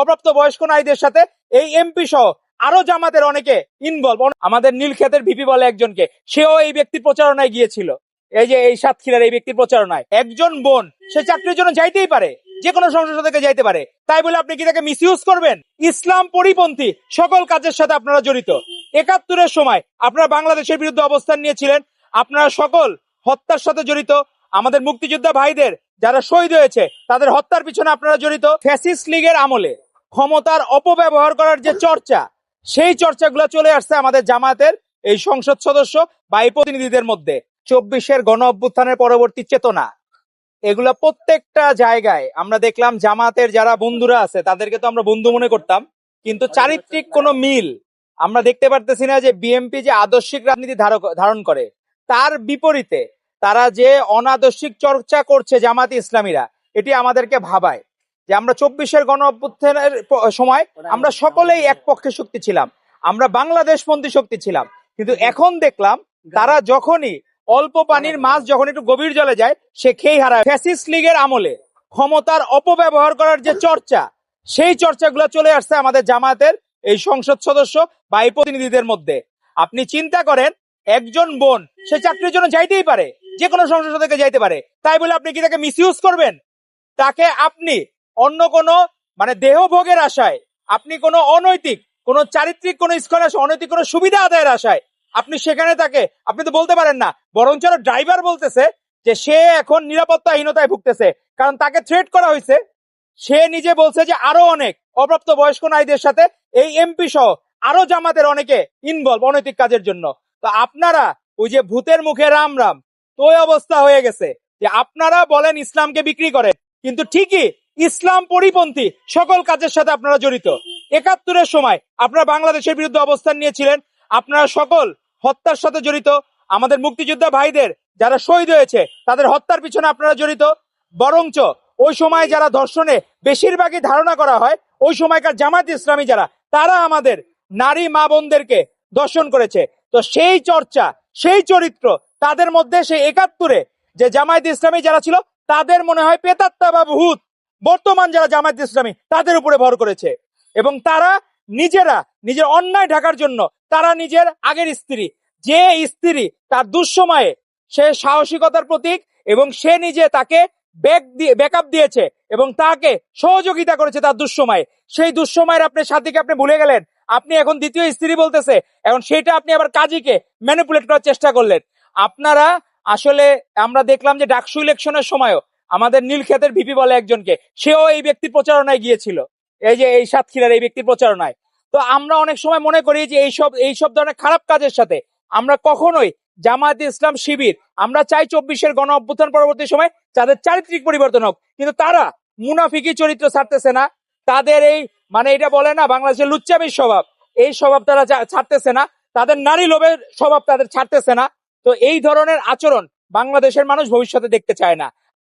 অপ্রাপ্ত বয়স্ক নারীদের সাথে এই এমপি সহ আরো জামাতের অনেকে ইনভলভ। আমাদের নীলক্ষেতের ভিপি বলে একজনকে, সেও এই ব্যক্তির প্রচারণায় গিয়েছিল। এই যে এই সাতক্ষীরার এই ব্যক্তির প্রচারণায় একজন বোন সে চাকরির জন্য যাইতেই পারে, যে কোনো সংসদ থেকে যাইতে পারে, তাই বলে আপনি কি তাকে মিসইউজ করবেন? ইসলাম পরিপন্থী সকল কাজের সাথে আপনারা জড়িত। ৭১-এর সময় আপনারা বাংলাদেশের বিরুদ্ধে অবস্থান নিয়েছিলেন, আপনারা সকল হত্যার সাথে জড়িত। আমাদের মুক্তিযোদ্ধা ভাইদের যারা শহীদ হয়েছে তাদের হত্যার পিছনে আপনারা জড়িত। ফ্যাসিস্ট লীগের আমলে ক্ষমতার অপব্যবহার করার যে চর্চা, সেই চর্চাগুলো চলে আসছে আমাদের জামায়াতের এই সংসদ সদস্য বা এই প্রতিনিধিদের মধ্যে। ২৪-এর গণ অভ্যুত্থানের পরবর্তী চেতনা, এগুলা প্রত্যেকটা জায়গায় আমরা দেখলাম। জামাতের যারা বন্ধুরা আছে তাদেরকে তো আমরা বন্ধু মনে করতাম, কিন্তু চারিত্রিক কোনো মিল আমরা দেখতে পারতেছি না। যে বিএনপি যে আদর্শিক রাজনীতি ধারণ করে, তার বিপরীতে তারা যে অনাদর্শিক চর্চা করছে জামাত ইসলামীরা, এটি আমাদেরকে ভাবায় যে আমরা ২৪-এর গণ অভ্যুত্থানের সময় আমরা সকলেই এক পক্ষে শক্তি ছিলাম, আমরা বাংলাদেশপন্থী শক্তি ছিলাম। কিন্তু এখন দেখলাম তারা যখনই অল্প পানির মাছ যখন একটু গভীর জলে যায় সে খেই হারায়। ফ্যাসিস্ট লীগের আমলে ক্ষমতার অপব্যবহার করার যে চর্চা, সেই চর্চাগুলো চলে আসছে আমাদের জামায়াতের এই সংসদ সদস্য বা এই প্রতিনিধিদের মধ্যে। আপনি চিন্তা করেন, একজন বোন সে চাকরির জন্য যাইতেই পারে, যে কোনো সংসদ থেকে যাইতে পারে, তাই বলে আপনি কি তাকে মিসইউজ করবেন? তাকে আপনি অন্য কোনো দেহভোগের আশায়, আপনি কোনো অনৈতিক কোনো চারিত্রিক কোনো স্কলার অনৈতিক কোনো সুবিধা আদায়ের আশায় আপনি সেখানে তাকে আপনি তো বলতে পারেন না। বরঞ্চ ড্রাইভার বলতেছে যে সে এখন নিরাপত্তাহীনতায় ভুগতেছে, কারণ তাকে থ্রেট করা হয়েছে। সে নিজে বলছে যে আরো অনেক অপ্রাপ্ত বয়স্ক নারীদের সাথে এই এমপি সহ আরো জামাতের অনেকে ইনভলভ অনৈতিক কাজের জন্য। তো আপনারা ওই যে ভূতের মুখে রাম রাম, তো ওই অবস্থা হয়ে গেছে যে আপনারা বলেন ইসলামকে বিক্রি করেন, কিন্তু ঠিকই ইসলাম পরিপন্থী সকল কাজের সাথে আপনারা জড়িত। ৭১-এর সময় আপনারা বাংলাদেশের বিরুদ্ধে অবস্থান নিয়েছিলেন, আপনারা সকল হত্যার সাথে জড়িত। আমাদের মুক্তিযোদ্ধা ভাইদের যারা শহীদ হয়েছে তাদের হত্যার পিছনে আপনারা জড়িত। বরঞ্চ ওই সময় যারা ধর্ষণে বেশিরভাগই ধারণা করা হয়, ওই সময়কার জামাত ইসলামী যারা, তারা আমাদের নারী মা বোনদেরকে দর্শন করেছে। তো সেই চর্চা, সেই চরিত্র তাদের মধ্যে সেই ৭১-এ যে জামায়াত ইসলামী যারা ছিল তাদের মনে হয় পেতাত্তা বা ভূত বর্তমান যারা জামায়াত ইসলামী তাদের উপরে ভর করেছে। এবং তারা নিজেরা নিজের অন্যায় ঢাকার জন্য তারা নিজের আগের স্ত্রী, যে স্ত্রী তার দুঃসময়ে সে সাহসিকতার প্রতীক এবং সে নিজে তাকে ব্যাকআপ দিয়েছে এবং তাকে সহযোগিতা করেছে তার দুঃসময়ে, সেই দুঃসময়ের আপনার সাথীকে আপনি ভুলে গেলেন। আপনি এখন দ্বিতীয় স্ত্রী বলতেছে, এখন সেটা আপনি আবার কাজীকে ম্যানিপুলেট করার চেষ্টা করলেন। আপনারা আসলে আমরা দেখলাম যে ডাকসু ইলেকশনের সময়ও আমাদের নীলক্ষেতের ভিপি বলে একজনকে, সেও এই ব্যক্তির প্রচারণায় গিয়েছিল। এই যে এই সাতক্ষীরার এই ব্যক্তির প্রচারণায়। তো আমরা অনেক সময় মনে করি যে এইসব ধরনের খারাপ কাজের সাথে আমরা কখনোই জামায়াতে ইসলাম শিবির, আমরা চাই ২৪-এর গণ অভ্যুত্থান পরবর্তী সময় তাদের চারিত্রিক পরিবর্তন হোক, কিন্তু তারা মুনাফিকি চরিত্র ছাড়তেছে না। তাদের এই এটা বলে না বাংলাদেশের লুচ্চামির স্বভাব, এই স্বভাব তারা ছাড়তেছে না। তাদের নারী লোভের স্বভাব তাদের ছাড়তেছে না। তো এই ধরনের আচরণ বাংলাদেশের মানুষ ভবিষ্যতে দেখতে চায় না।